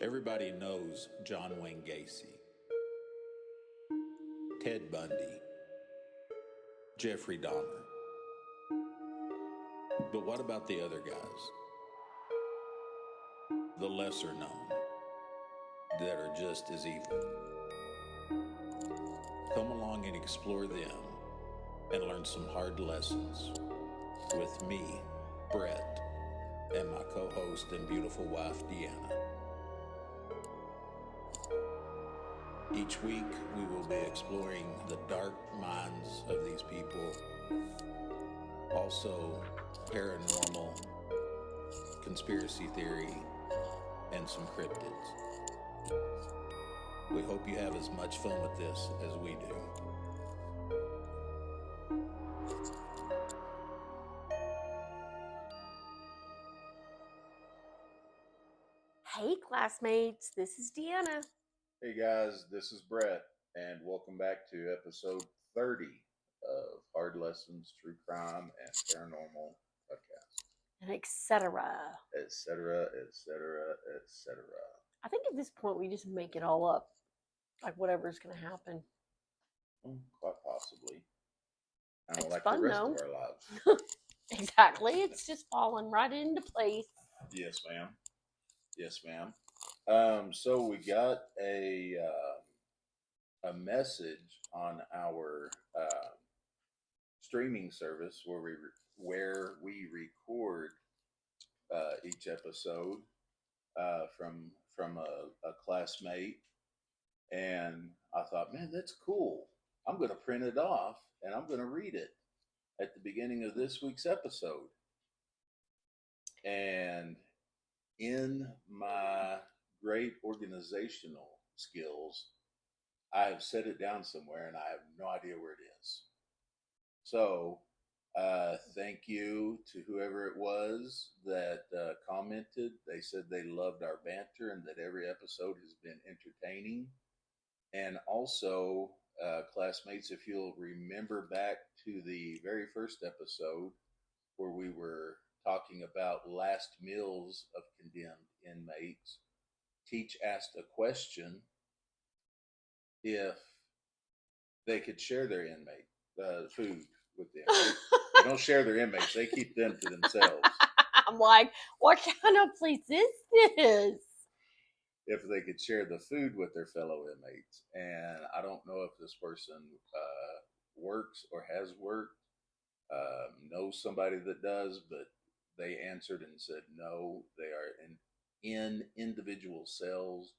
Everybody knows John Wayne Gacy, Ted Bundy, Jeffrey Dahmer. But what about the other guys? The lesser known, that are just as evil. Come along and explore them and learn some hard lessons with me, Brett, and my co-host and beautiful wife, Deanna. Each week, we will be exploring the dark minds of these people, also paranormal, conspiracy theory, and some cryptids. We hope you have as much fun with this as we do. Hey classmates, this is Deanna. Hey guys, this is Brett, and welcome back to episode 30 of Hard Lessons, True Crime, and Paranormal Podcast. And etc. Etc., etc., etc. I think at this point we just make it all up. Like whatever's going to happen. Quite possibly. Kind of It's like fun, the rest though. of our lives. Exactly. It's just falling right into place. Yes, ma'am. Yes, ma'am. So we got a message on our streaming service where we record each episode from a classmate, and I thought, man, that's cool. I'm going to print it off and I'm going to read it at the beginning of this week's episode. And in my great organizational skills, I have set it down somewhere and I have no idea where it is. So thank you to whoever it was that commented. They said they loved our banter and that every episode has been entertaining. And also, classmates, if you'll remember back to the very first episode where we were talking about last meals of condemned inmates, Teach asked a question if they could share their food with them. They don't share their inmates. They keep them to themselves. I'm like, what kind of place is this? If they could share the food with their fellow inmates. And I don't know if this person works or has worked, knows somebody that does, but they answered and said no, they are in individual cells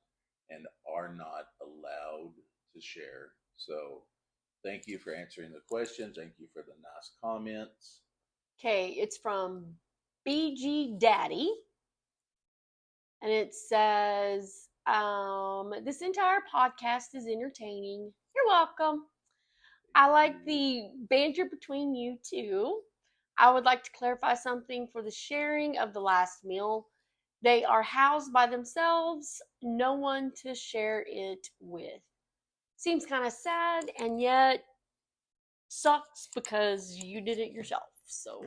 and are not allowed to share. So thank you for answering the question. Thank you for the nice comments. Okay, it's from BG Daddy. And it says, this entire podcast is entertaining. You're welcome. I like the banter between you two. I would like to clarify something for the sharing of the last meal. They are housed by themselves, no one to share it with. Seems kind of sad, and yet sucks because you did it yourself. So,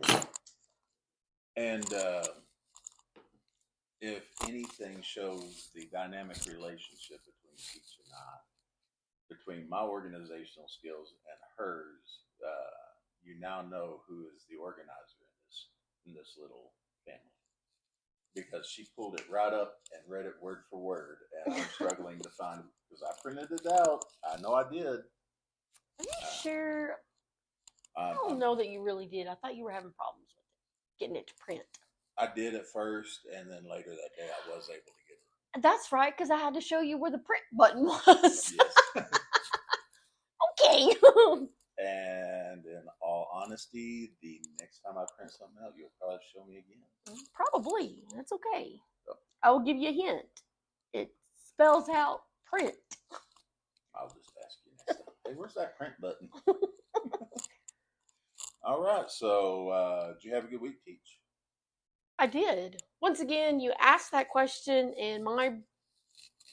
and if anything shows the dynamic relationship between Teach and I, between my organizational skills and hers, you now know who is the organizer in this little family, because she pulled it right up and read it word for word, and I'm struggling to find, because I printed it out. I know I did. I'm not sure. I don't know that you really did. I thought you were having problems with it, getting it to print. I did at first, and then later that day I was able to get it. That's right, because I had to show you where the print button was. Yes. Okay. And in all honesty, the next time I print something out, you'll probably show me again. Probably. That's okay. I will give you a hint. It spells out print. I'll just ask you next time. Hey, where's that print button? All right. So, did you have a good week, Teach? I did. Once again, you asked that question, and my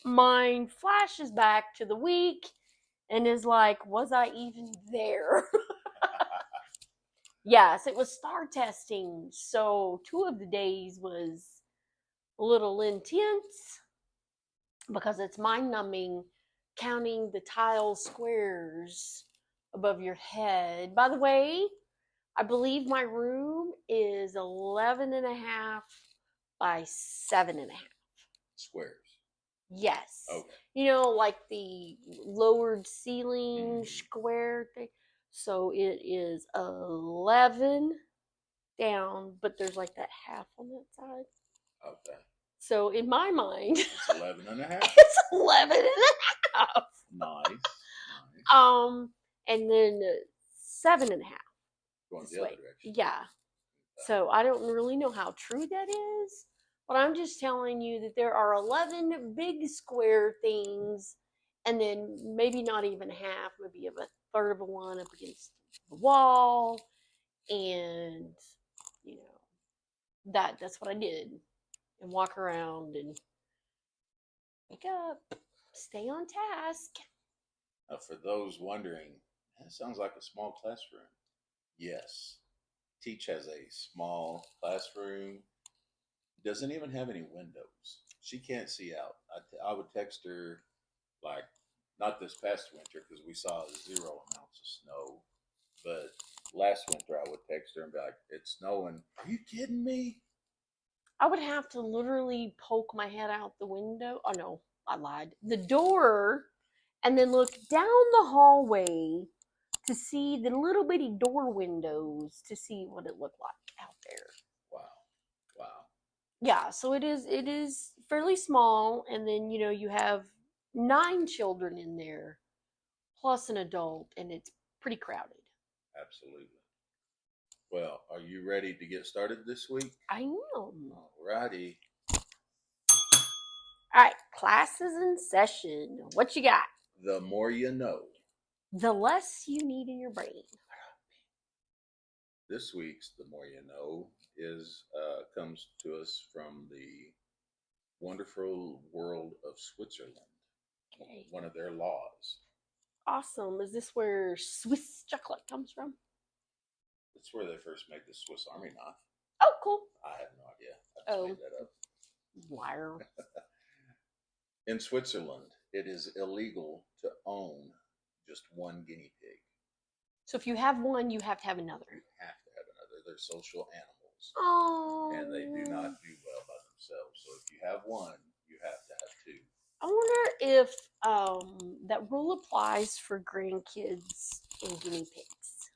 mind flashes back to the week and is like, was I even there? Yes, it was star testing. So 2 of the days was a little intense. because it's mind numbing counting the tile squares above your head. By the way, I believe my room is 11.5 by 7.5 Squares. Yes. Okay. You know, like the lowered ceiling square thing. So it is 11 down, but there's like that half on that side. Okay. So in my mind, It's 11.5. it's 11.5. Nice. And then 7.5. Going this the way. other direction. Yeah. So I don't really know how true that is, but I'm just telling you that there are 11 big square things, and then maybe not even half, maybe a third of a one up against the wall, and you know that's what I did, and walk around and wake up, stay on task. Now, for those wondering, that sounds like a small classroom. Yes. Teach has a small classroom. Doesn't even have any windows. She can't see out. I would text her, like, not this past winter because we saw 0 amounts of snow, but last winter I would text her and be like, "It's snowing." Are you kidding me? I would have to literally poke my head out the window. Oh no, I lied. The door, and then look down the hallway to see the little bitty door windows to see what it looked like out there. Wow. Wow. Yeah, so it is fairly small, and then you have 9 children in there plus an adult, and it's pretty crowded. Absolutely. Well, are you ready to get started this week? I know. Alrighty. All right, class is in session. What you got? The more you know. The less you need in your brain. This week's The More You Know is comes to us from the wonderful world of Switzerland. Okay. One of their laws. Awesome. Is this where Swiss chocolate comes from? It's where they first made the Swiss Army knife. Oh, cool. I have no idea. I just made that up. Liar. In Switzerland, it is illegal to own just one guinea pig. So if you have one, you have to have another. You have to have another. They're social animals. Oh. And they do not do well by themselves. So if you have one, you have to have 2. I wonder if that rule applies for grandkids and guinea pigs.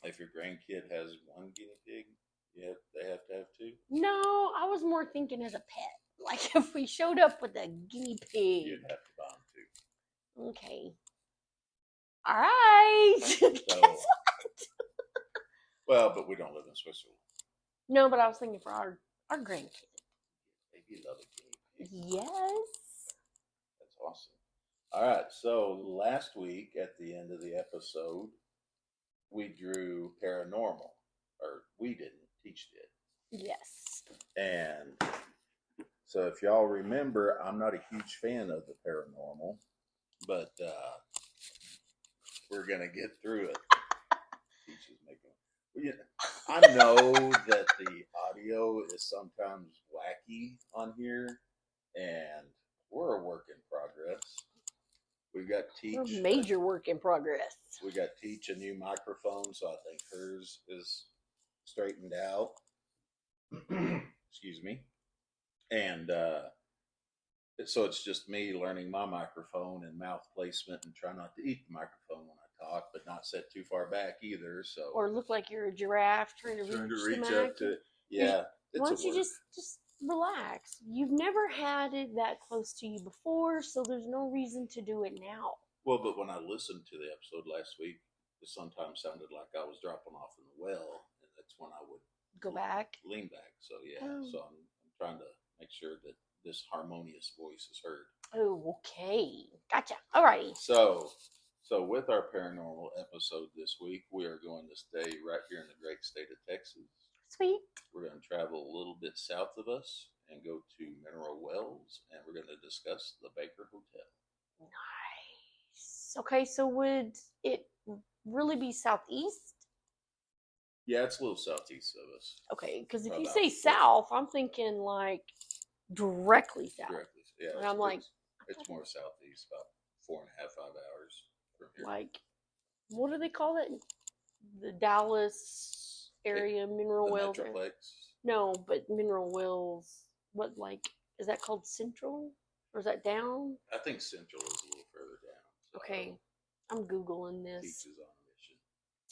If your grandkid has one guinea pig, they have to have 2. No, I was more thinking as a pet. Like if we showed up with a guinea pig. You'd have to buy them 2. Okay. All right. Guess what? Well, but we don't live in Switzerland. No, but I was thinking for our grandkid. Maybe you love a guinea pig. Yes. That's awesome. All right. So last week at the end of the episode, we drew paranormal, or we didn't. Teach did. Yes. And so if y'all remember, I'm not a huge fan of the paranormal, but we're gonna get through it. Teach is making. I know that the audio is sometimes wacky on here, and we're a work in progress. We've got Teach. We're major work in progress. We got Teach a new microphone, so I think hers is straightened out. Excuse me. And so it's just me learning my microphone and mouth placement and try not to eat the microphone when I talk, but not sit too far back either. So or look like you're a giraffe trying to reach up to yeah. Why don't you just relax? You've never had it that close to you before, so there's no reason to do it now. Well, but when I listened to the episode last week, it sometimes sounded like I was dropping off in the well, and that's when I would go back, lean back. So yeah, so I'm trying to make sure that this harmonious voice is heard. Oh, okay, gotcha. All righty. So with our paranormal episode this week, we are going to stay right here in the great state of Texas. Sweet. We're going to travel a little bit south of us and go to Mineral Wells, and we're going to discuss the Baker Hotel. Nice. Okay, so would it really be southeast? Yeah, it's a little southeast of us. Okay, because if you say south, I'm thinking like directly south. Directly south. Yeah, And I'm like, it's more southeast, about 4.5, 5 hours from here. like, what do they call it? The Dallas area, Mineral The Wells. Metroplex. No, but Mineral Wells. What, like, is that called Central? Or is that down? I think Central is a little further down. So Okay, I'm Googling this. Teaches on a mission.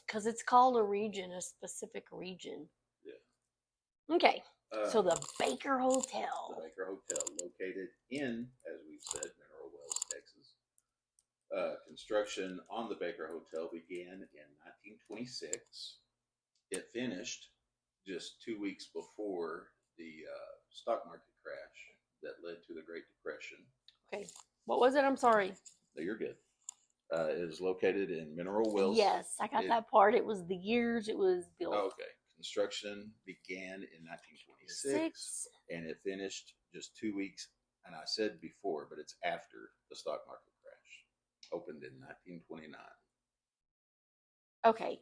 Because it's called a region, a specific region. Yeah. Okay, so the Baker The Hotel. Baker Hotel, located in, as we've said, Mineral Wells, Texas. Construction on the Baker Hotel began in 1926. It finished just 2 weeks before the stock market crash that led to the Great Depression. Okay, what was it? I'm sorry. No, you're good. It is located in Mineral Wells. Yes, I got that part. It was the years it was built. Okay. Construction began in 1926 and it finished just 2 weeks. And I said before, but it's after the stock market crash. Opened in 1929. Okay.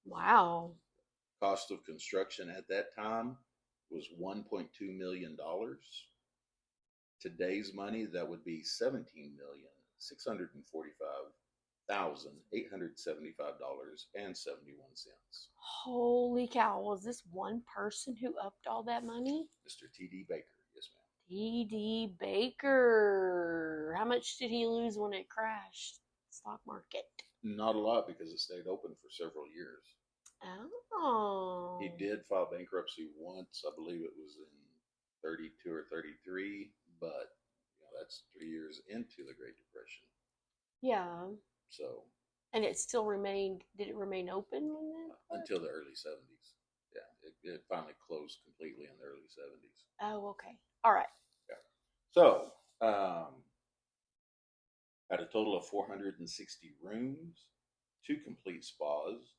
Wow. Cost of construction at that time was $1.2 million. Today's money, that would be $17,645,875.71. Holy cow. Was this one person who upped all that money? Mr. T.D. Baker, yes, ma'am. T.D. Baker. How much did he lose when it crashed? Stock market. Not a lot because it stayed open for several years. Oh. He did file bankruptcy once. I believe it was in 32 or 33, but that's 3 years into the Great Depression. Yeah. So. And it still remained, did it remain open when that? Until the early 70s. Yeah, it finally closed completely in the early 70s. Oh, okay. All right. Yeah. So, had a total of 460 rooms, 2 complete spas,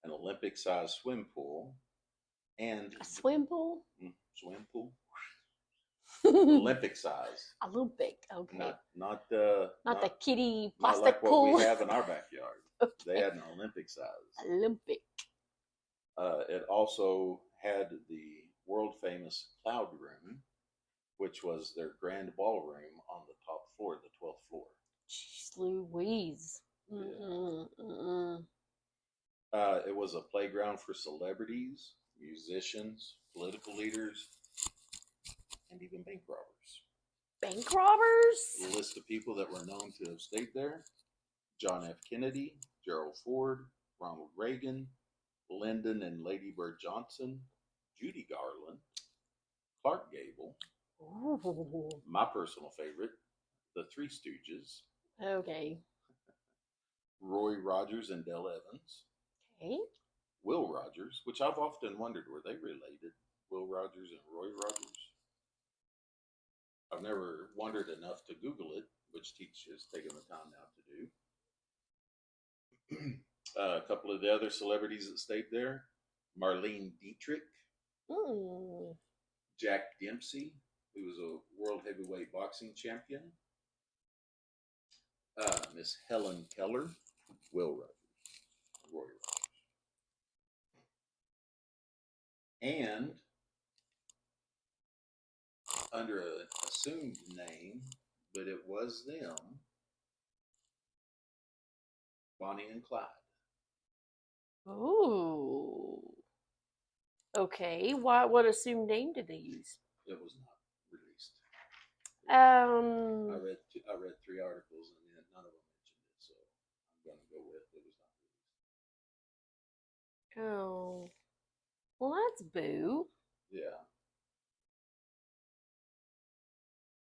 an Olympic-sized swim pool, and a swim pool. Swim pool. Olympic size. Olympic. Okay. Not the kiddie not plastic like pool what we have in our backyard. Okay. They had an Olympic size. Olympic. It also had the world famous Cloud Room, which was their grand ballroom on the top floor, the 12th floor. Jeez Louise. It was a playground for celebrities, musicians, political leaders, and even bank robbers. Bank robbers? A list of people that were known to have stayed there: John F. Kennedy, Gerald Ford, Ronald Reagan, Lyndon and Lady Bird Johnson, Judy Garland, Clark Gable, Ooh. my personal favorite, the Three Stooges, Okay. Roy Rogers and Dell Evans, Okay. Will Rogers, which I've often wondered, were they related? Will Rogers and Roy Rogers? I've never wondered enough to Google it, which Teach has taken the time now to do. A couple of the other celebrities that stayed there: Marlene Dietrich, Jack Dempsey, who was a world heavyweight boxing champion, Miss Helen Keller, Will Rogers, Roy Rogers, and under an assumed name, but it was them, Bonnie and Clyde. Ooh. Okay. What assumed name did they use? It was not released. I Um. read 3 articles and none of them mentioned it, so I'm going to go with it was not released. Oh. Well, that's boo. Yeah.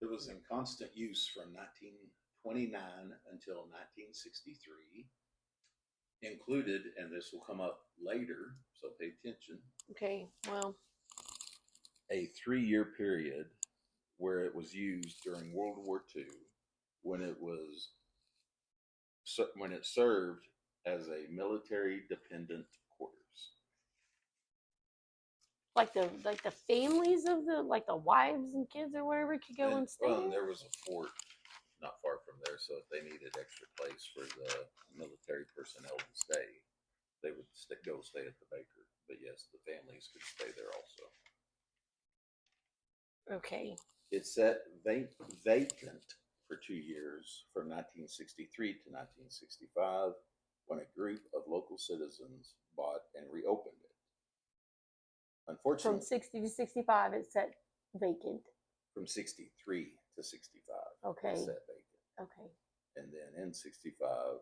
It was in constant use from 1929 until 1963. Included, and this will come up later, so pay attention. Okay. Well. A 3-year period where it was used during World War II, when it served as a military dependent quarters. Like the families of the wives and kids or whatever could go and stay. Well, and there was a fort not far from there, so if they needed extra place for the military personnel to stay, they would go stay at the Baker. But yes, the families could stay there also. Okay. It sat vacant for 2 years from 1963 to 1965 when a group of local citizens bought and reopened it. From Unfortunately, 60 to 65, it said vacant. from 63 to 65, Okay. it sat vacant. Okay. And then in 65,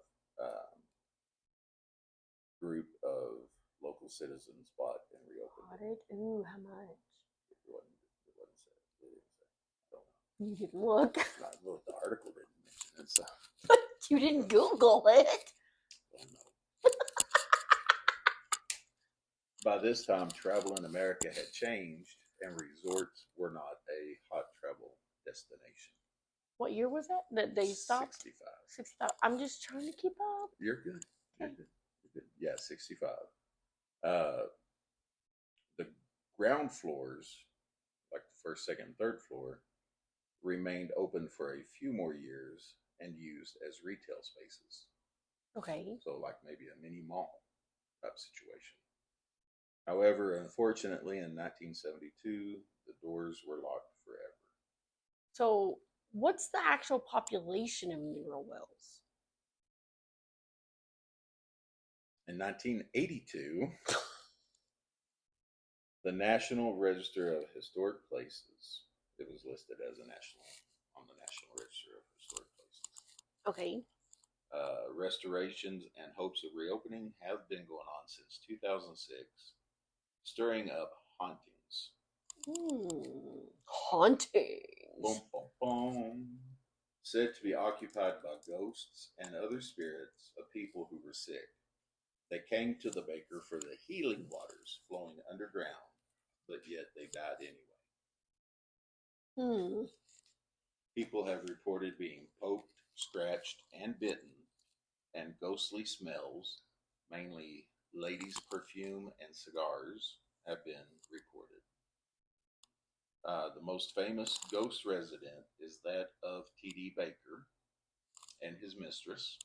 group of local citizens bought and reopened it. Potted? Ooh, how much? It wasn't said. It didn't say. I don't know. You didn't look. Well, the article didn't mention it, so You didn't Google it. I don't know. By this time, travel in America had changed, and resorts were not a hot travel destination. What year was that? That they stopped? 65. 65. I'm just trying to keep up. You're good. You're Okay. good. You're good. Yeah, 65. The ground floors, like the first, second, and third floor, remained open for a few more years and used as retail spaces. Okay. So, like maybe a mini mall type situation. However, unfortunately, in 1972, the doors were locked forever. So, what's the actual population of mineral wells? In 1982, the National Register of Historic Places, it was listed as on the National Register of Historic Places. Okay. Restorations and hopes of reopening have been going on since 2006, stirring up hauntings. Hauntings. Boom, boom, boom. Said to be occupied by ghosts and other spirits of people who were sick. They came to the baker for the healing waters flowing underground, but yet they died anyway. People have reported being poked, scratched, and bitten, and ghostly smells, mainly ladies' perfume and cigars, have been reported. The most famous ghost resident is that of T.D. Baker and his mistress.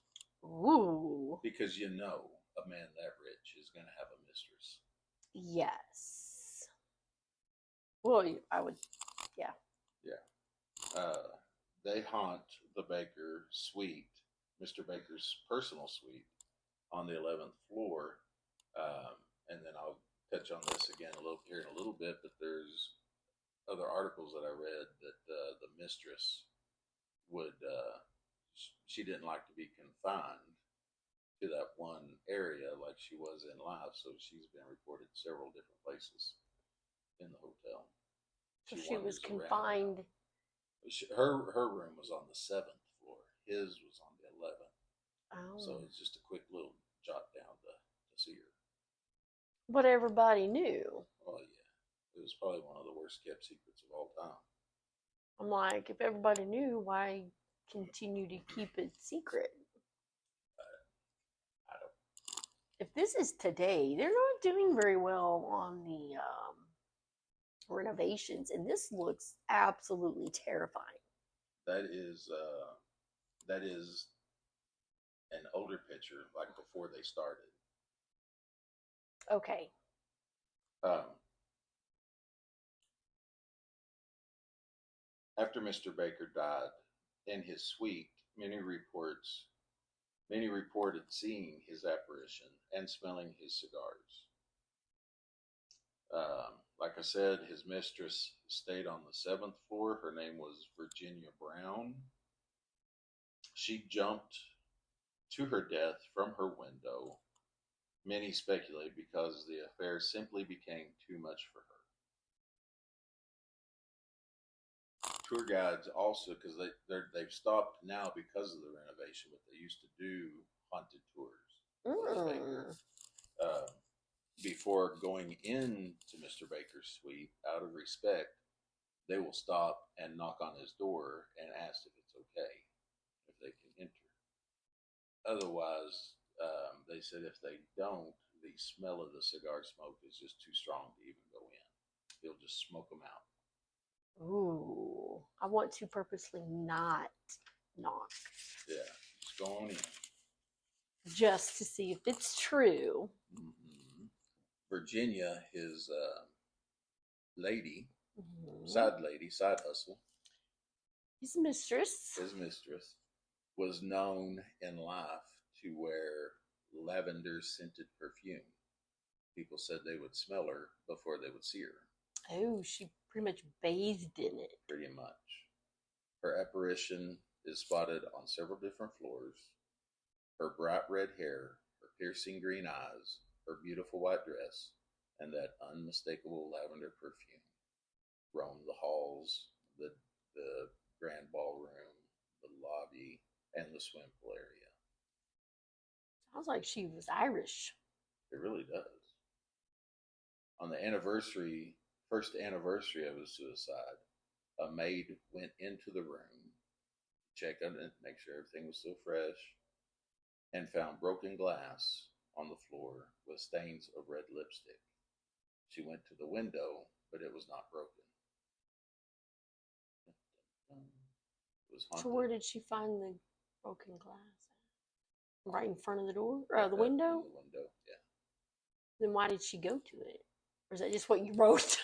Ooh. Because a man that rich is going to have a mistress. Yes. Well, I would, yeah. Yeah. They haunt the Baker suite, Mr. Baker's personal suite, on the 11th floor. And then I'll touch on this again here in a little bit, but there's other articles that I read that the mistress would, she didn't like to be confined to that one area like she was in life, so she's been reported several different places in the hotel. So she was confined. Her room was on the 7th floor. His was on the 11th. Oh. So it's just a quick little jot down to see her. But everybody knew. Oh yeah, it was probably one of the worst kept secrets of all time. I'm like, if everybody knew, why continue to keep it secret? I don't. If this is today, they're not doing very well on the renovations, and this looks absolutely terrifying. That is an older picture, like before they started. Okay. After Mr. Baker died in his suite, many reported seeing his apparition and smelling his cigars. Like I said, his mistress stayed on the 7th floor. Her name was Virginia Brown. She jumped to her death from her window. Many speculate because the affair simply became too much for her. Tour guides also, because they've stopped now because of the renovation, but they used to do haunted tours. Before going into Mr. Baker's suite, out of respect, they will stop and knock on his door and ask if it's okay, if they can enter. Otherwise, they said if they don't, the smell of the cigar smoke is just too strong to even go in. He'll just smoke them out. Ooh, I want to purposely not knock. Yeah, just go on in. Just to see if it's true. Mm-hmm. Virginia, his lady, side hustle, His mistress. his mistress, was known in life to wear lavender scented perfume. People said they would smell her before they would see her, Oh, she pretty much bathed in it. pretty much. Her apparition is spotted on several different floors. Her bright red hair, her piercing green eyes, her beautiful white dress, and that unmistakable lavender perfume roam the halls, the grand ballroom, the lobby, and the swim pool area. Sounds like she was Irish. It really does. On the first anniversary of his suicide, a maid went into the room, checked on it, make sure everything was still fresh, and found broken glass on the floor with stains of red lipstick. She went to the window, but it was not broken. It was haunted. So where did she find the broken glass? Right in front of the door? Or the window? The window, yeah. Then why did she go to it? Or is that just what you wrote?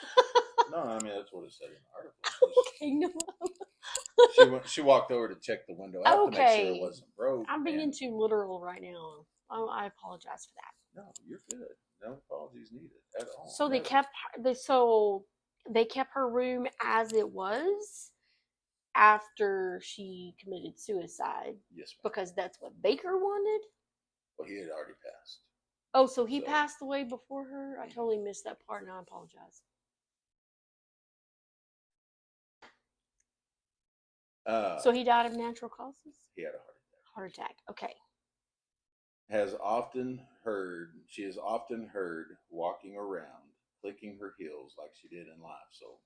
No, I mean that's what it said in the article. Okay, no. She walked over to check the window out to make sure it wasn't broke. I'm being too literal right now. I apologize for that. No, you're good. No apologies needed at all. So they kept her room as it was after she committed suicide. Yes, ma'am. Because that's what Baker wanted. Well, he had already passed. Oh, so he passed away before her? I totally missed that part, and I apologize. So he died of natural causes? He had a heart attack. Heart attack. Okay. She is often heard walking around, clicking her heels like she did in life. So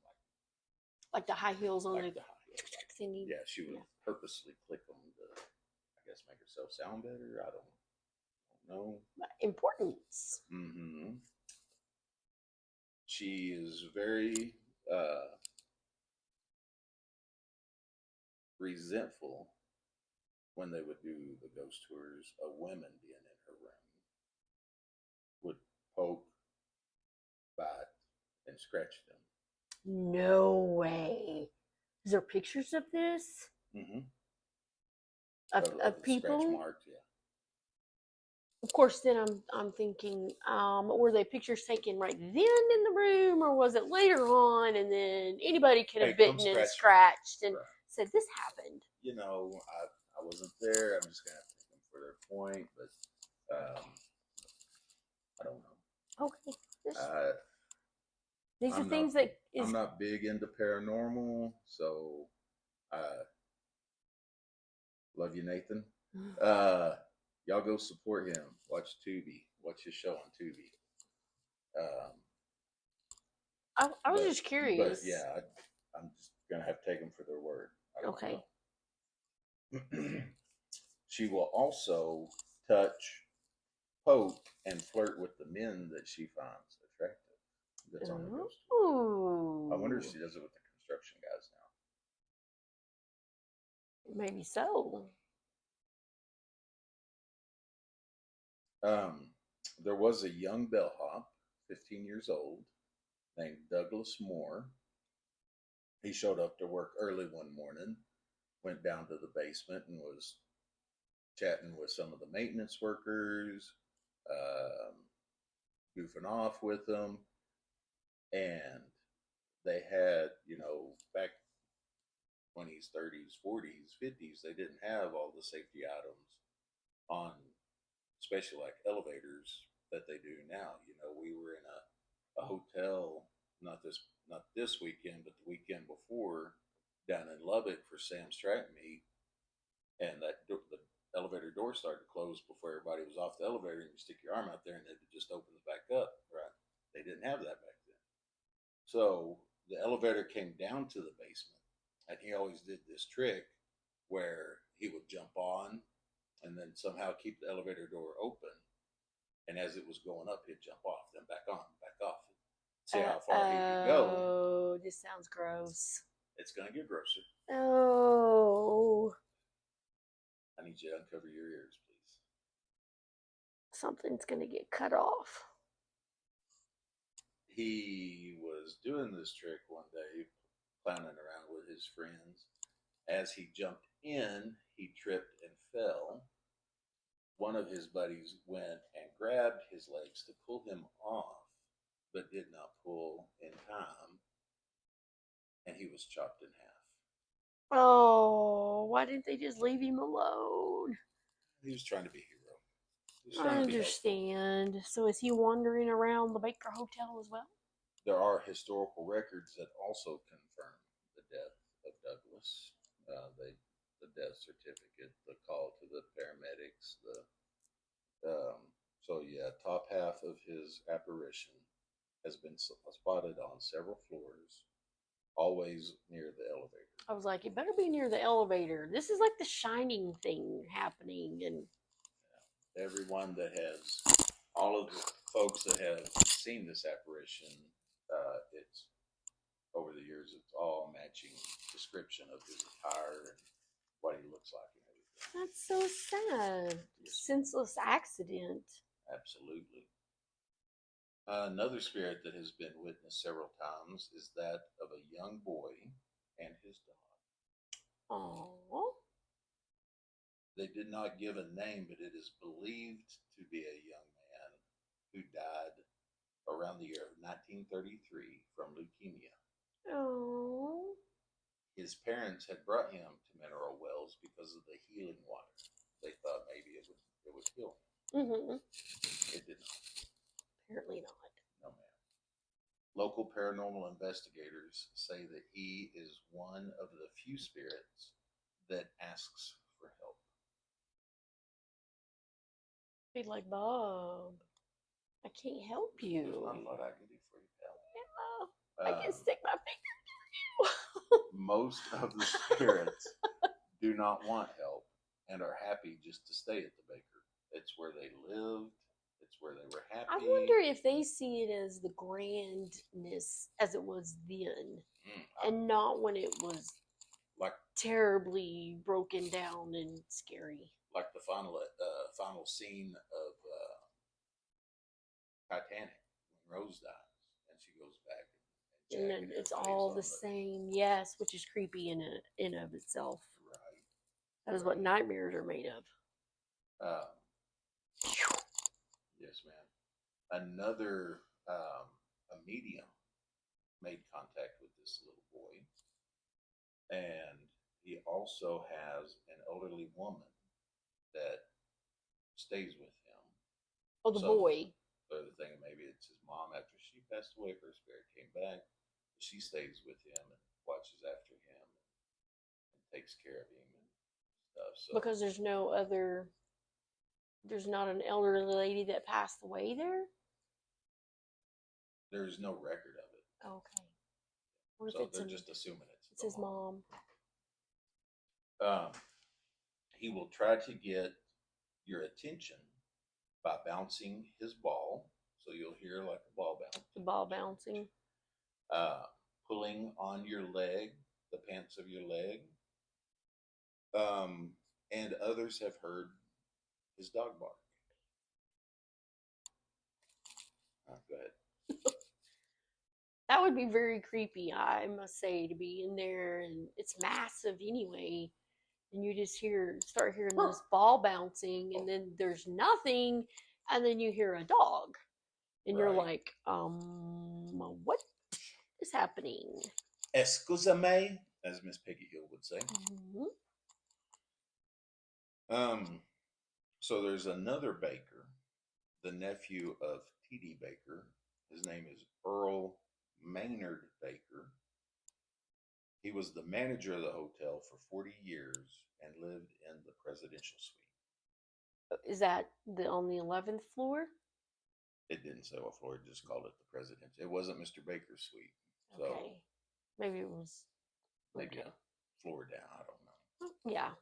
like the high heels on like the high heels. thingy. Yeah, she would purposely click them to, I guess, make herself sound better. I don't know. Importance. Mm-hmm. She is very resentful when they would do the ghost tours of women being in her room. Would poke, bite, and scratch them. No way. Is there pictures of this? Mm-hmm. Of people? Scratch marks, yeah. Of course, then I'm thinking, were they pictures taken right then in the room, or was it later on, and then anybody could have bitten and scratched and said this happened? You know, I wasn't there. I'm just gonna have to take them for their point, but I don't know. Okay. These are things that I'm not big into paranormal, so love you, Nathan. Y'all go support him. Watch Tubi. Watch his show on Tubi. I was just curious. But yeah, I'm just gonna have to take them for their word. Okay. She will also touch, poke, and flirt with the men that she finds attractive. That's on the ghost tour. I wonder if she does it with the construction guys now. Maybe so. There was a young bellhop, 15 years old, named Douglas Moore. He showed up to work early one morning, went down to the basement and was chatting with some of the maintenance workers, goofing off with them. And they had, back 20s, 30s, 40s, 50s, they didn't have all the safety items on, especially like elevators that they do now. We were in a hotel, not this weekend, but the weekend before, down in Lubbock for Sam's Track Meet, and the elevator door started to close before everybody was off the elevator, and you stick your arm out there and it just opens back up, right? They didn't have that back then. So the elevator came down to the basement, and he always did this trick where he would jump on and then somehow keep the elevator door open, and as it was going up, he'd jump off, then back on, back off. See how far he could go. Oh, this sounds gross. It's going to get grosser. Oh. I need you to uncover your ears, please. Something's going to get cut off. He was doing this trick one day, clowning around with his friends, As he jumped in, he tripped and fell. One of his buddies went and grabbed his legs to pull him off, but did not pull in time, and he was chopped in half. Oh, why didn't they just leave him alone? He was trying to be a hero. He was I trying to be helpful. understand. So is he wandering around the Baker Hotel as well? There are historical records that also confirm the death of Douglas. The death certificate, the call to the paramedics, so yeah, top half of his apparition has been spotted on several floors, always near the elevator. I was like, it better be near the elevator. This is like the Shining thing happening, and Everyone that has, all of the folks that have seen this apparition, it's over the years, it's all matching description of his attire and what he looks like and everything. that's so sad. Senseless accident. Absolutely. Another spirit that has been witnessed several times is that of a young boy and his dog. Oh, They did not give a name, but it is believed to be a young man who died around the year of 1933 from leukemia. oh, His parents had brought him to mineral wells because of the healing water. They thought maybe it would heal him. It did not. Apparently not. No, ma'am. Local paranormal investigators say that he is one of the few spirits that asks for help. Be like, Bob, I can't help There's you. not a lot I can do for you, pal. Yeah, I can stick my finger through you. Most of the spirits do not want help and are happy just to stay at the Baker. It's where they lived. It's where they were happy. I wonder if they see it as the grandness as it was then, and not when it was like terribly broken down and scary. like the final scene of Titanic when Rose dies and she goes back And then it's all the same, yes, which is creepy in of itself. Right. That is what nightmares are made of. Yes, ma'am. Another a medium made contact with this little boy, and he also has an elderly woman that stays with him. Oh, the boy. So the thing, maybe it's his mom after she passed away, her spirit came back. She stays with him and watches after him and takes care of him and stuff. So Because there's not an elderly lady that passed away there? there's no record of it. Okay. What if So it's they're just assuming it's his mom? He will try to get your attention by bouncing his ball. So you'll hear like a ball bounce. The ball bouncing. Pulling on your leg, the pants of your leg. And others have heard his dog bark. Go ahead. That would be very creepy, I must say, to be in there, and it's massive anyway. And you just start hearing this ball bouncing, and then there's nothing, and then you hear a dog, and you're like, what is happening? Excuse-me, as Miss Peggy Hill would say. So there's another Baker, the nephew of T.D. Baker. His name is Earl Maynard Baker. He was the manager of the hotel for 40 years and lived in the presidential suite. Is that on the 11th floor? It didn't say what floor, it just called it the presidential. It wasn't Mr. Baker's suite. So Okay. Maybe it was. maybe a floor down, I don't know. Yeah.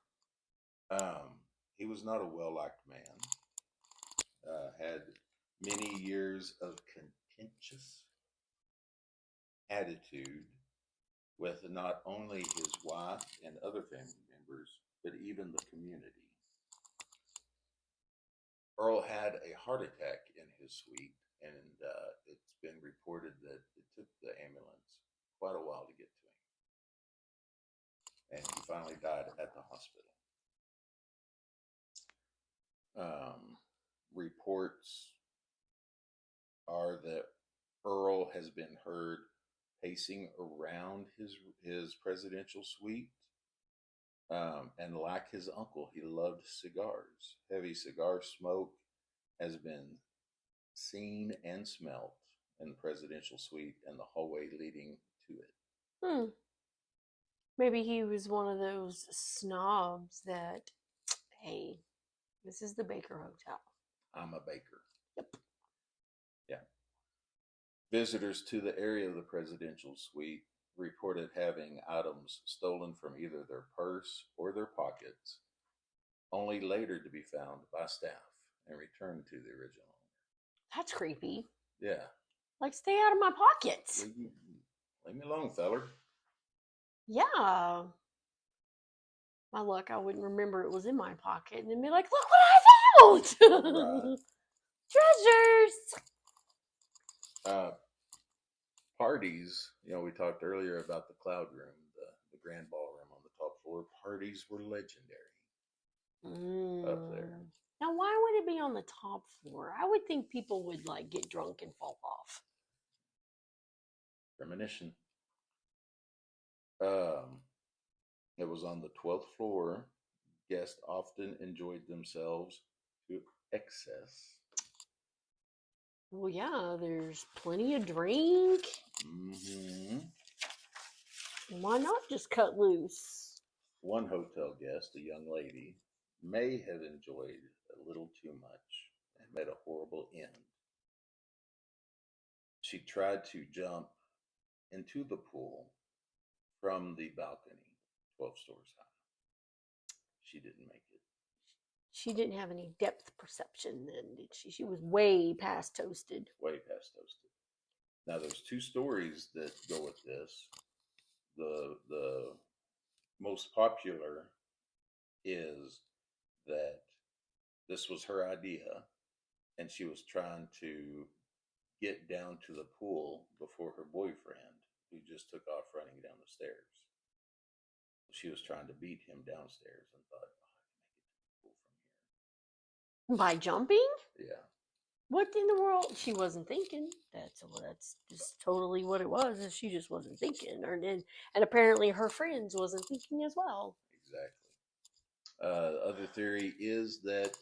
He was not a well-liked man. Had many years of contentious attitude with not only his wife and other family members, but even the community. Earl had a heart attack in his suite, and it's been reported that it took the ambulance quite a while to get to and he finally died at the hospital. Reports are that Earl has been heard pacing around his presidential suite. And like his uncle, he loved cigars. Heavy cigar smoke has been seen and smelt in the presidential suite and the hallway leading to it. Hmm. Maybe he was one of those snobs that, hey, this is the Baker Hotel. I'm a baker. Yep. Yeah. Visitors to the area of the presidential suite reported having items stolen from either their purse or their pockets, only later to be found by staff and returned to the original owner. That's creepy. Yeah. Like, stay out of my pockets. Leave me alone, feller. Yeah. My luck, I wouldn't remember it was in my pocket and then be like, look what I found! Right. Treasures! Parties, we talked earlier about the cloud room, the grand ballroom on the top floor. Parties were legendary up there. Now, why would it be on the top floor? I would think people would like get drunk and fall off. Premonition. It was on the 12th floor. Guests often enjoyed themselves to excess. Well, yeah, there's plenty of drink. Mm-hmm. Why not just cut loose? One hotel guest, a young lady, may have enjoyed a little too much and met a horrible end. She tried to jump into the pool from the balcony, 12 stories high. She didn't make it. She didn't have any depth perception then, did she? She was way past toasted. Way past toasted. Now, there's two stories that go with this. The most popular is that this was her idea, and she was trying to get down to the pool before her boyfriend, who just took off running down the stairs. She was trying to beat him downstairs and thought, oh, I can make it to the pool from here. By jumping? Yeah. What in the world? She wasn't thinking. That's just totally what it was. Is she just wasn't thinking, and apparently her friends wasn't thinking as well. Exactly. Other theory is that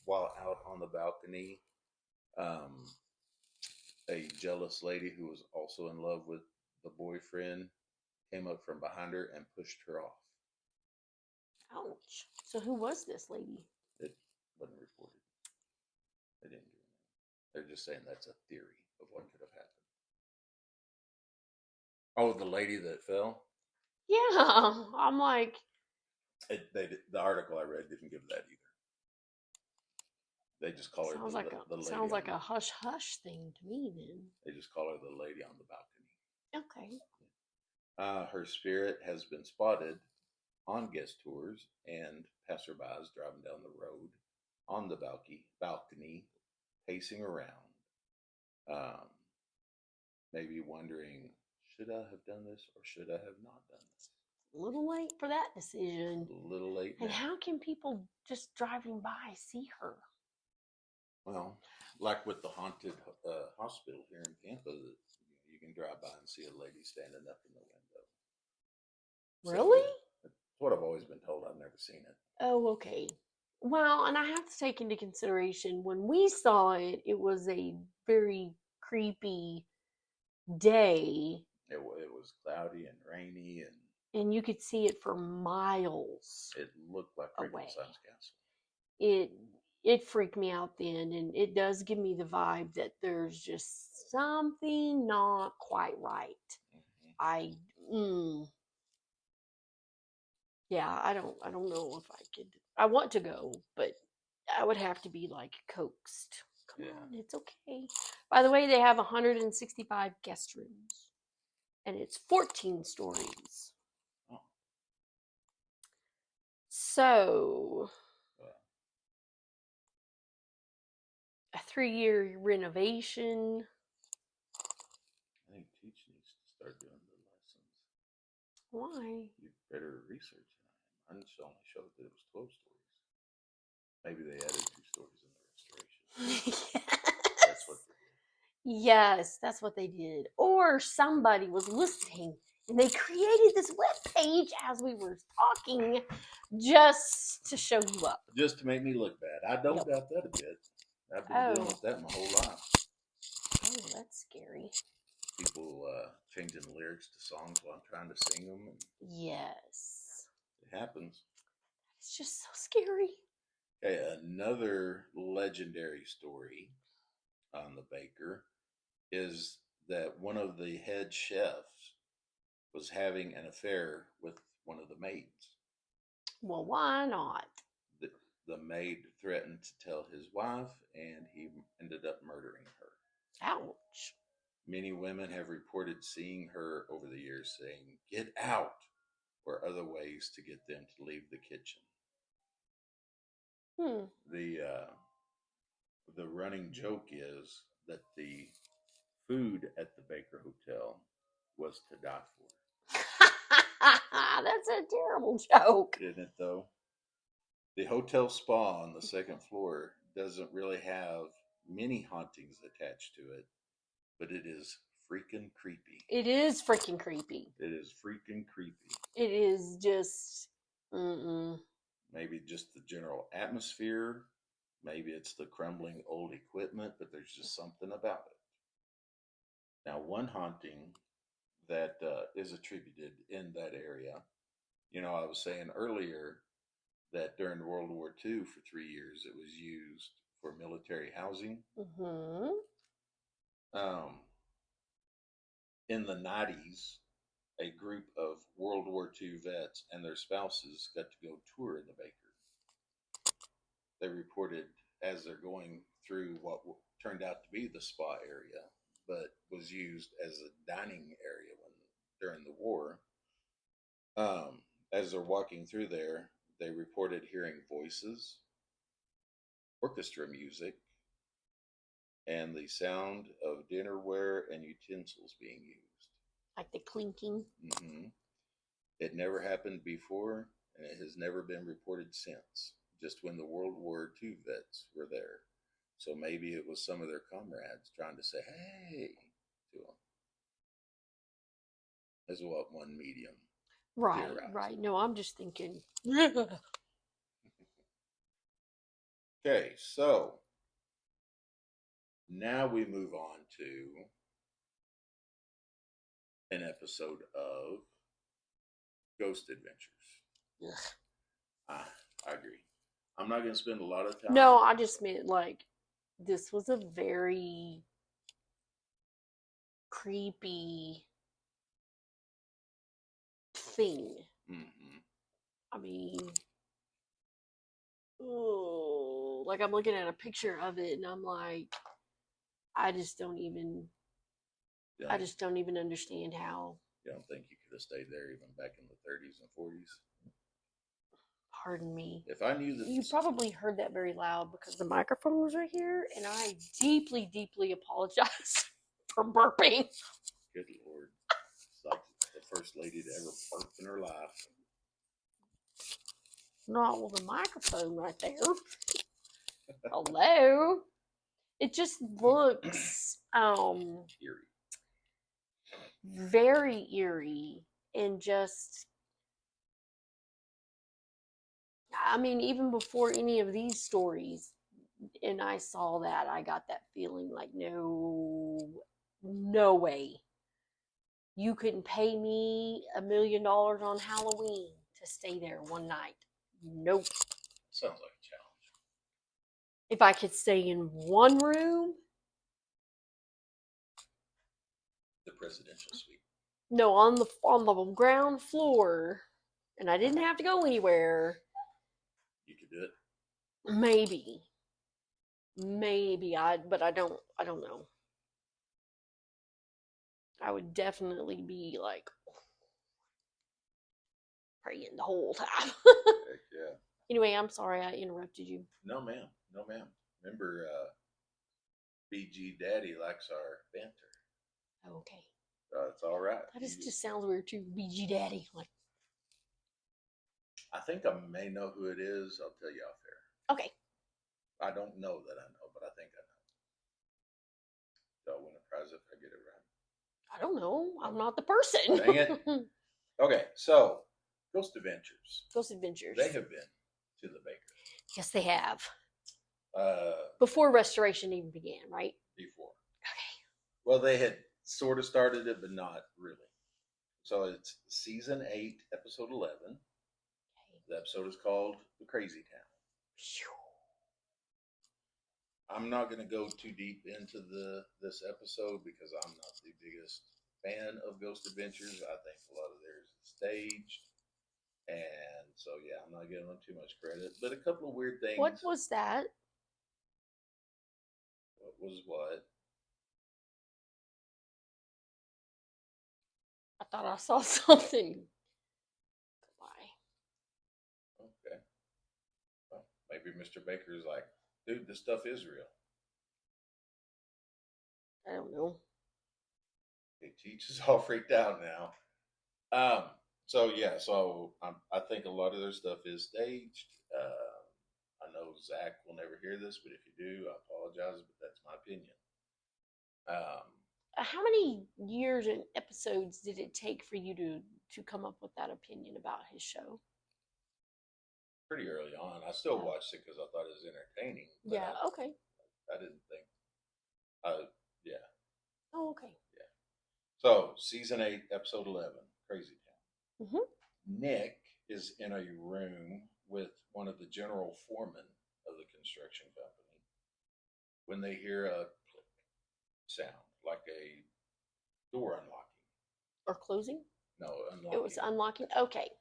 while out on the balcony, a jealous lady who was also in love with the boyfriend came up from behind her and pushed her off. Ouch. So who was this lady? It wasn't reported. They didn't do anything. They're just saying that's a theory of what could have happened. Oh, the lady that fell? Yeah. I'm like... The article I read didn't give that either. They just call her the lady. Sounds like a hush-hush thing to me then. They just call her the lady on the balcony. Okay. Her spirit has been spotted on guest tours and passerbys driving down the road on the balcony, pacing around, maybe wondering, should I have done this or should I have not done this? A little late for that decision. A little late. And how can people just driving by see her? Well, like with the haunted hospital here in Tampa, you can drive by and see a lady standing up in the window. Really? That's what I've always been told. I've never seen it. Oh, okay. Well, and I have to take into consideration when we saw it, it was a very creepy day. It was cloudy and rainy, and you could see it for miles. It looked like Frankenstein's castle. It freaked me out then, and it does give me the vibe that there's just something not quite right. Mm-hmm. Yeah, I don't know if I could. I want to go, but I would have to be like coaxed. Come on, it's okay. By the way, they have 165 guest rooms, and it's 14 stories. Oh. So, a 3-year renovation. I think Teach needs to start doing the lessons. Why? You better research it. Mine only showed that it was 12 stories. Maybe they added 2 stories in the restoration. That's what they did. Yes, that's what they did. Or somebody was listening and they created this web page as we were talking just to show you up. Just to make me look bad. I don't Yep. doubt that a bit. I've been dealing with that my whole life. Oh, that's scary. People changing the lyrics to songs while I'm trying to sing them. And Yes. it happens. It's just so scary. Okay, another legendary story on the baker is that one of the head chefs was having an affair with one of the maids. Well, why not? The maid threatened to tell his wife, and he ended up murdering her. Ouch. Many women have reported seeing her over the years saying, "Get out," or other ways to get them to leave the kitchen. The running joke is that the food at the Baker Hotel was to die for. That's a terrible joke. Isn't it, though? The hotel spa on the second floor doesn't really have many hauntings attached to it, but it is freaking creepy. It is freaking creepy. It is freaking creepy. It is just, mm-mm. Maybe just the general atmosphere. Maybe it's the crumbling old equipment, but there's just something about it. Now, one haunting that is attributed in that area, I was saying earlier that during World War II, for 3 years, it was used for military housing. Mm-hmm. In the 90s, a group of World War II vets and their spouses got to go tour the Baker. They reported as they're going through what turned out to be the spa area, but was used as a dining area during the war. As they're walking through there, they reported hearing voices, orchestra music, and the sound of dinnerware and utensils being used. Like the clinking. Mm-hmm. It never happened before, and it has never been reported since, just when the World War II vets were there. So maybe it was some of their comrades trying to say, "Hey," to them. Is what one medium. Right, right. No, I'm just thinking. Okay, so now we move on to an episode of Ghost Adventures. I agree. I'm not going to spend a lot of time. No, I just meant like this was a very creepy thing. Mm-hmm. I mean, oh, like I'm looking at a picture of it and I'm like, I just don't even understand how. You don't think you could have stayed there even back in the 30s and 40s? Pardon me. If I knew that... You probably heard that very loud because the microphone was right here, and I deeply, deeply apologize for burping. Good Lord. It's like the first lady to ever burp in her life. Not with a microphone right there. Hello. It just looks eerie. Very eerie, and just, I mean, even before any of these stories and I saw that, I got that feeling like, no way. You couldn't pay me $1 million on Halloween to stay there one night. Nope. Sounds like a challenge. If I could stay in one room. The presidential suite. No, on the ground floor, and I didn't have to go anywhere. You could do it. Maybe, but I don't know. I would definitely be like praying the whole time. Heck yeah. Anyway, I'm sorry I interrupted you. No, ma'am. No, ma'am. Remember, BG Daddy likes our banter. Okay. That's all right. That just sounds weird too. BG Daddy. Like, I think I may know who it is. I'll tell you off air. okay. I don't know that I know, but I think I know. So I'll win a prize if I get it right. I don't know. I'm not the person. Dang it. Okay, so Ghost Adventures. Ghost Adventures. They have been to the Baker. Yes, they have. Uh, Before restoration even began, right? before. Okay. Well, they had sort of started it, but not really. So it's season 8, episode 11. Okay. The episode is called The Crazy Town. Phew. I'm not going to go too deep into this episode because I'm not the biggest fan of Ghost Adventures. I think a lot of theirs is staged. And so, yeah, I'm not giving them too much credit. But a couple of weird things. What was that? What was what? I thought I saw something. Why? Okay. Well, maybe Mr. Baker's like, dude, this stuff is real. I don't know. He teaches all freaked out now. So yeah, so I think a lot of their stuff is staged. I know Zach will never hear this, but if you do, I apologize, but that's my opinion. How many years and episodes did it take for you to come up with that opinion about his show? Pretty early on, I still watched it because I thought it was entertaining. Yeah. Okay. I didn't think. Yeah. Oh, okay. Yeah. So season 8, episode 11, Crazy Town. Mm-hmm. Nick is in a room with one of the general foremen of the construction company when they hear a click sound, like a door unlocking. Or closing? No, unlocking. It was unlocking? Okay.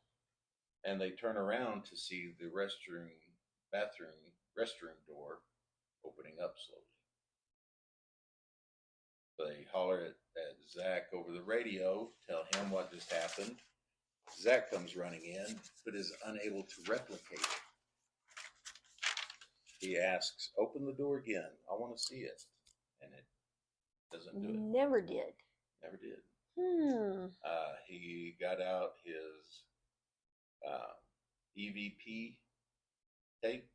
And they turn around to see the restroom door opening up slowly. They holler at Zach over the radio, tell him what just happened. Zach comes running in, but is unable to replicate it. He asks, open the door again. I want to see it. And it doesn't do it. Never did. Never did. He got out his EVP tape,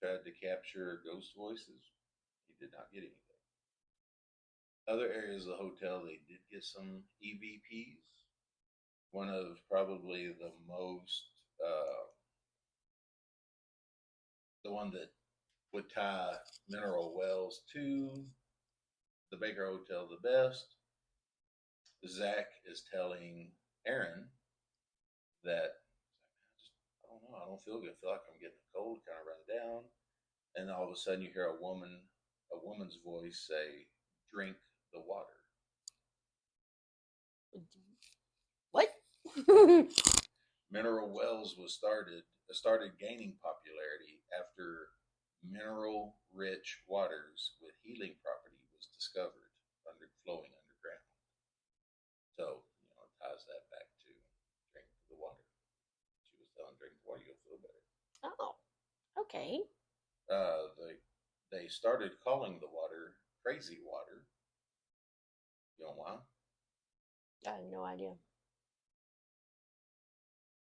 tried to capture ghost voices. He did not get anything. Other areas of the hotel, they did get some EVPs. One of probably the most, the one that would tie mineral wells to the Baker Hotel the best. Zach is telling Aaron that, I don't know, I don't feel good. I feel like I'm getting a cold, kind of run down. And all of a sudden you hear a woman's voice say, drink the water. What? Mineral wells started gaining popularity after mineral-rich waters with healing property was discovered flowing underground. So, it ties that back to drink the water. She was telling drink the water, you'll feel better. Oh, okay. They started calling the water crazy water. You know why? I have no idea.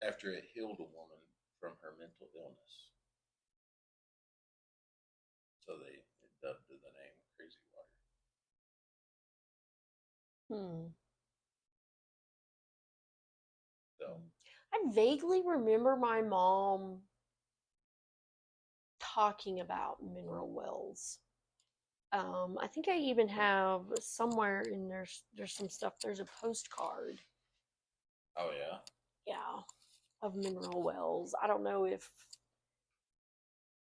After it healed a woman from her mental illness. So they dubbed the name Crazy Water. So I vaguely remember my mom talking about mineral wells. I think I even have somewhere in there's some stuff. There's a postcard. Oh yeah. Yeah, of mineral wells. I don't know if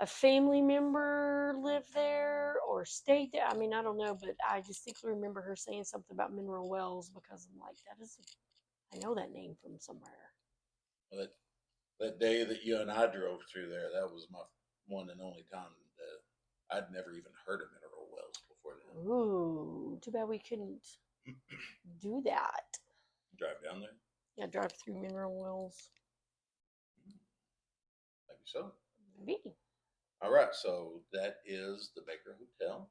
a family member lived there or stayed there. I mean, I don't know, but I distinctly remember her saying something about mineral wells because I'm like, I know that name from somewhere. Well, that day that you and I drove through there, that was my one and only time that I'd never even heard of mineral wells before then. Ooh, too bad we couldn't do that. Drive down there? Yeah, drive through mineral wells. Maybe so. Maybe. All right, so that is the Baker Hotel.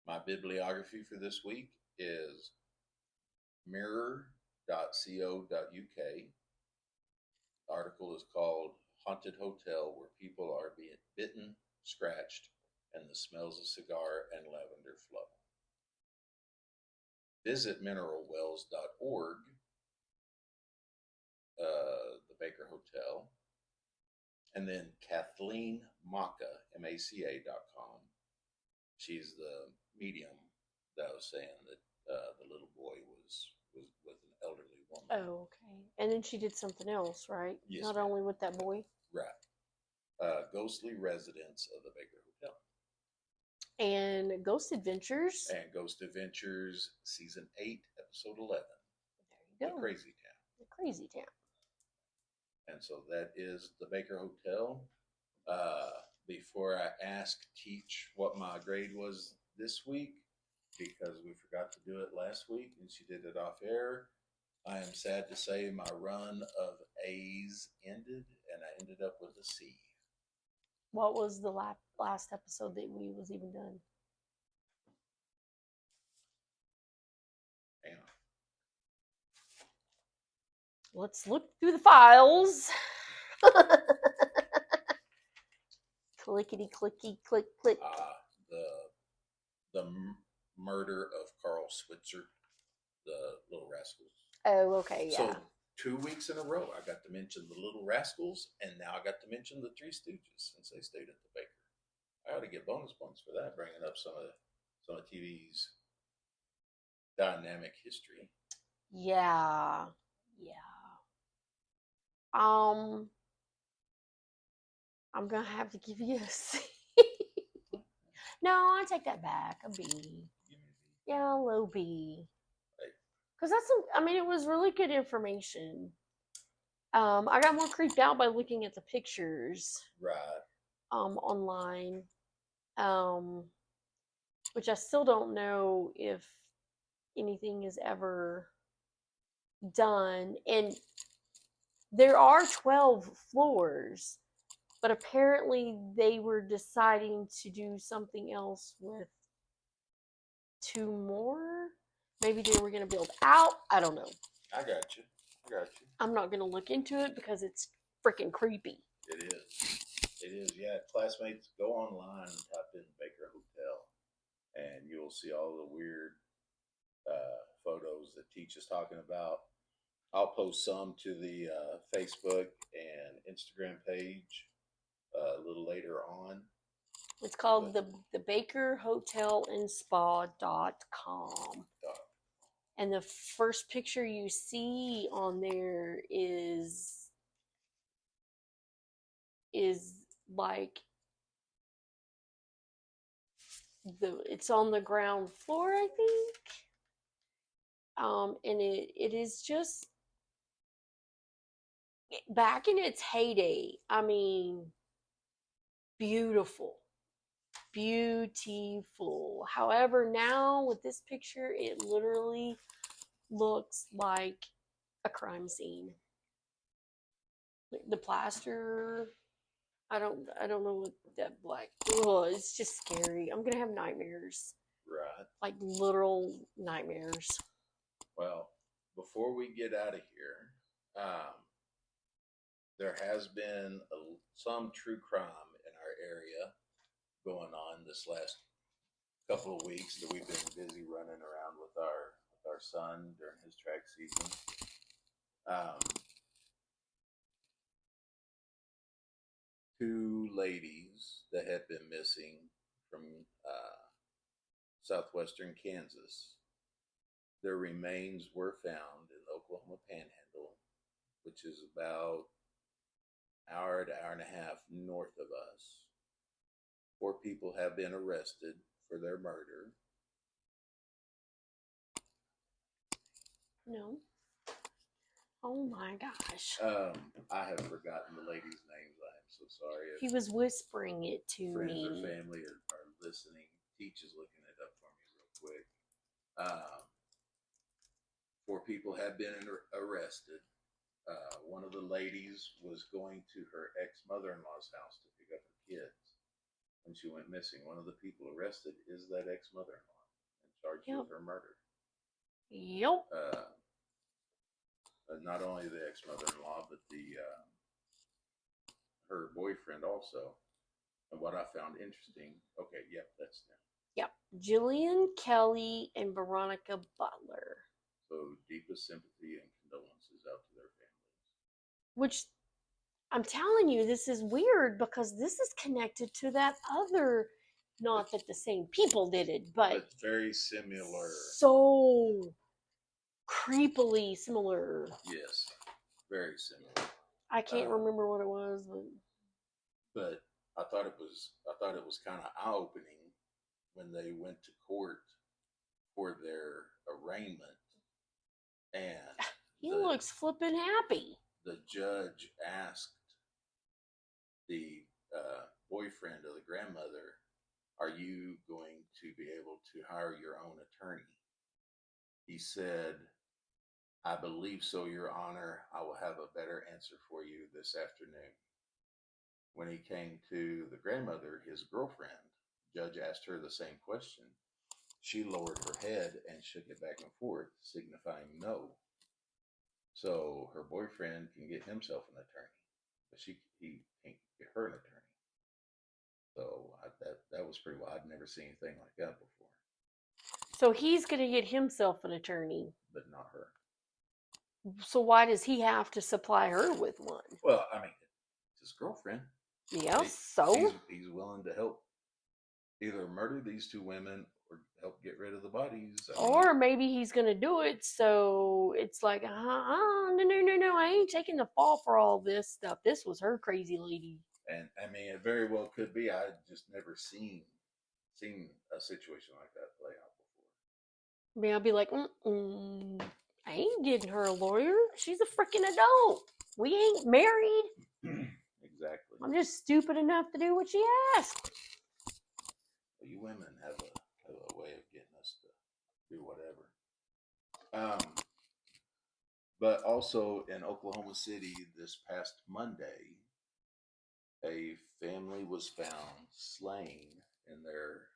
My bibliography for this week is mirror.co.uk. The article is called Haunted Hotel Where People Are Being Bitten, Scratched, and the Smells of Cigar and Lavender Flow. Visit mineralwells.org, the Baker Hotel, and then Kathleen Maca, MACA.com. She's the medium that I was saying that the little boy was with an elderly woman. Oh, okay. And then she did something else, right? Yes, Not ma'am. only with that boy. Right. Ghostly Residents of the Baker Hotel. And Ghost Adventures. And Ghost Adventures, Season 8, Episode 11. There you go. The Crazy Town. The Crazy Town. And so that is the Baker Hotel. Before I ask Teach what my grade was this week, because we forgot to do it last week and she did it off air, I am sad to say my run of A's ended and I ended up with a C. What was the last episode that we was even done? Hang on. Let's look through the files. Clickety clicky click click. The murder of Carl Switzer, the Little Rascals. Oh, okay, yeah. So 2 weeks in a row, I got to mention the Little Rascals, and now I got to mention the Three Stooges since they stayed at the Baker. I ought to get bonus points for that, bringing up some of TV's dynamic history. Yeah. I'm gonna have to give you a C. No, I take that back. A B. Yeah, low B. Because it was really good information. I got more creeped out by looking at the pictures. Right. Online. Which I still don't know if anything is ever done. And there are 12 floors, but apparently they were deciding to do something else with 2 more. Maybe they were going to build out. I don't know. I got you. I'm not going to look into it because it's freaking creepy. It is. Yeah, classmates, go online and type in Baker Hotel, and you'll see all the weird photos that Teach is talking about. I'll post some to the Facebook and Instagram page a little later on. It's called the Baker Hotel and Spa.com. And the first picture you see on there is like it's on the ground floor, I think. And it is just back in its heyday. I mean, beautiful. However, now with this picture, it literally looks like a crime scene. The plaster, I don't know what that black. Oh, it's just scary. I'm gonna have nightmares. Right. Like literal nightmares. Well, before we get out of here, there has been some true crime in our area going on this last couple of weeks that we've been busy running around with our son during his track season. 2 ladies that had been missing from southwestern Kansas. Their remains were found in the Oklahoma Panhandle, which is about an hour to hour and a half north of us. 4 people have been arrested for their murder. No. Oh my gosh. I have forgotten the ladies' names. I am so sorry. He was whispering it to friends me. or family are listening. Teach is looking it up for me real quick. 4 people have been arrested. One of the ladies was going to her ex-mother-in-law's house to pick up her kids when she went missing. One of the people arrested is that ex-mother-in-law and charged with her murder. Yep. Not only the ex-mother-in-law, but her boyfriend also. And what I found interesting, okay, yep, that's them. Yep. Jillian Kelly and Veronica Butler. So deepest sympathy and condolences out to their families. Which I'm telling you, this is weird because this is connected to that other, not that the same people did it, but very similar. So creepily similar. Yes, very similar. I can't remember what it was, but I thought it was kind of eye-opening when they went to court for their arraignment, and he looks flippin' happy. The judge asked the boyfriend of the grandmother, "Are you going to be able to hire your own attorney?" He said, "I believe so, Your Honor. I will have a better answer for you this afternoon." When he came to the grandmother, his girlfriend, judge asked her the same question. She lowered her head and shook it back and forth, signifying no. So her boyfriend can get himself an attorney, but he can't get her an attorney. So that was pretty wild. I'd never seen anything like that before. So he's going to get himself an attorney, but not her. So why does he have to supply her with one? Well, I mean, it's his girlfriend. Yes, he's willing to help either murder these two women or help get rid of the bodies. Or maybe he's going to do it, so it's like, no, I ain't taking the fall for all this stuff. This was her crazy lady. And I mean, it very well could be. I just never seen a situation like that play out before. I mean, I'll be like, I ain't getting her a lawyer. She's a freaking adult. We ain't married. Exactly. I'm just stupid enough to do what she asked. Well, you women have a way of getting us to do whatever. But also in Oklahoma City this past Monday, a family was found slain in their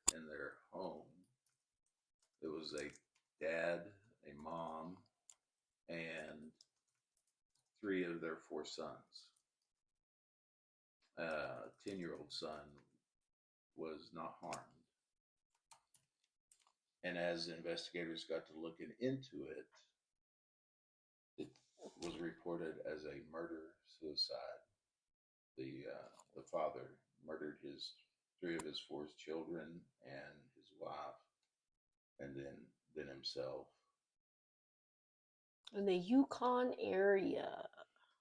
home. It was a dad, a mom, and 3 of their 4 sons. 10-year-old son was not harmed. And as investigators got to looking into it, it was reported as a murder-suicide. The father murdered 3 of his 4 children and his wife, and then himself. In the Yukon area.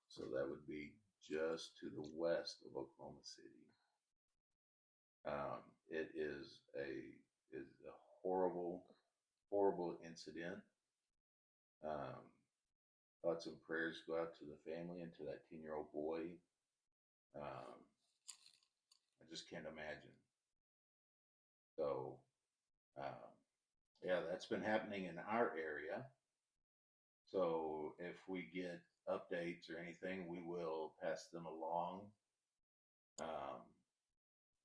So that would be just to the west of Oklahoma City. It is a horrible incident. Thoughts and prayers go out to the family and to that 10-year-old boy. I just can't imagine. So, yeah, that's been happening in our area. So if we get updates or anything, we will pass them along.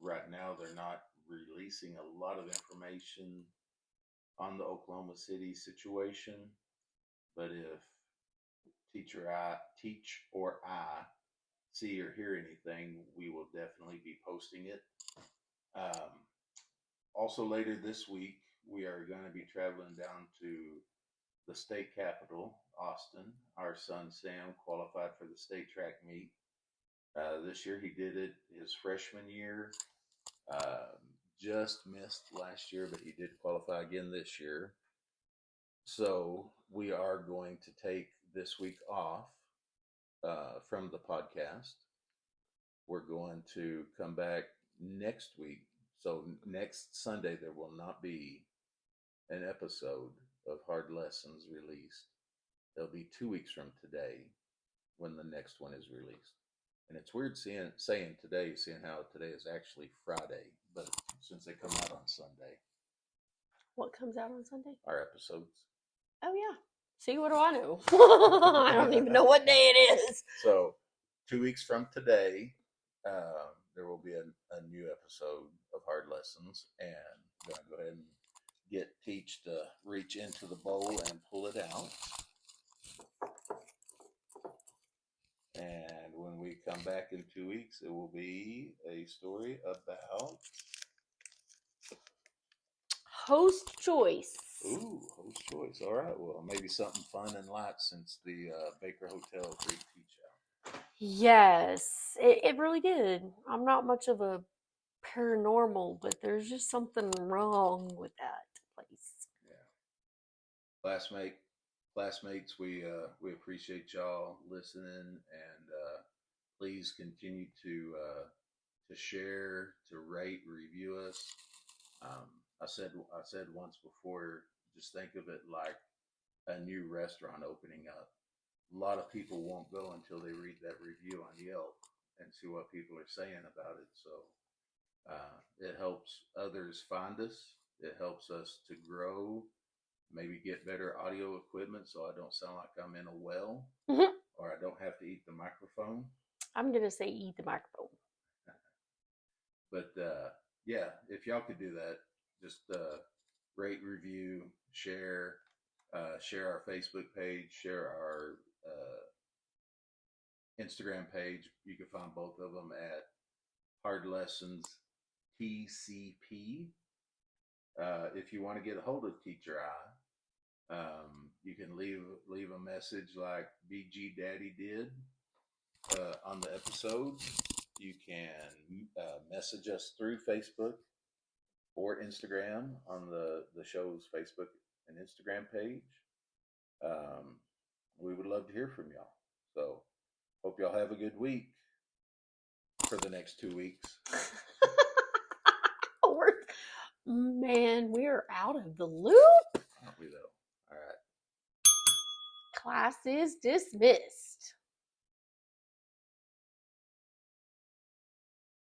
Right now, they're not releasing a lot of information on the Oklahoma City situation, but if Teach or I see or hear anything, we will definitely be posting it. Also later this week, we are going to be traveling down to the state capital, Austin. Our son Sam qualified for the state track meet. This year he did it his freshman year. Just missed last year, but he did qualify again this year. So we are going to take this week off from the podcast. We're going to come back next week. So next Sunday, there will not be an episode of Hard Lessons released. There'll be 2 weeks from today when the next one is released. And it's weird saying today, seeing how today is actually Friday, but since they come out on Sunday. What comes out on Sunday? Our episodes. Oh, yeah. See, what do I know? I don't even know what day it is. So 2 weeks from today, there will be a new episode of Hard Lessons, and I'm going to go ahead and get Teach to reach into the bowl and pull it out. And when we come back in 2 weeks, it will be a story about host choice. Ooh, host choice. All right. Well, maybe something fun and light since the Baker Hotel freaked Teach out. Yes, it really did. I'm not much of a paranormal, but there's just something wrong with that place. Yeah. Classmates, we appreciate y'all listening, and please continue to share, to rate, review us. I said once before, just think of it like a new restaurant opening up. A lot of people won't go until they read that review on Yelp and see what people are saying about it. So it helps others find us. It helps us to grow, maybe get better audio equipment so I don't sound like I'm in a well or I don't have to eat the microphone. I'm going to say eat the microphone. But yeah, if y'all could do that, just rate, review, share our Facebook page, share our Instagram page. You can find both of them at Hard Lessons TCP. If you want to get a hold of Teacher I, you can leave a message like BG Daddy did on the episode. You can message us through Facebook or Instagram on the show's Facebook and Instagram page. We would love to hear from y'all. So hope y'all have a good week for the next 2 weeks. Man, we're out of the loop. Aren't we though? All right. Class is dismissed.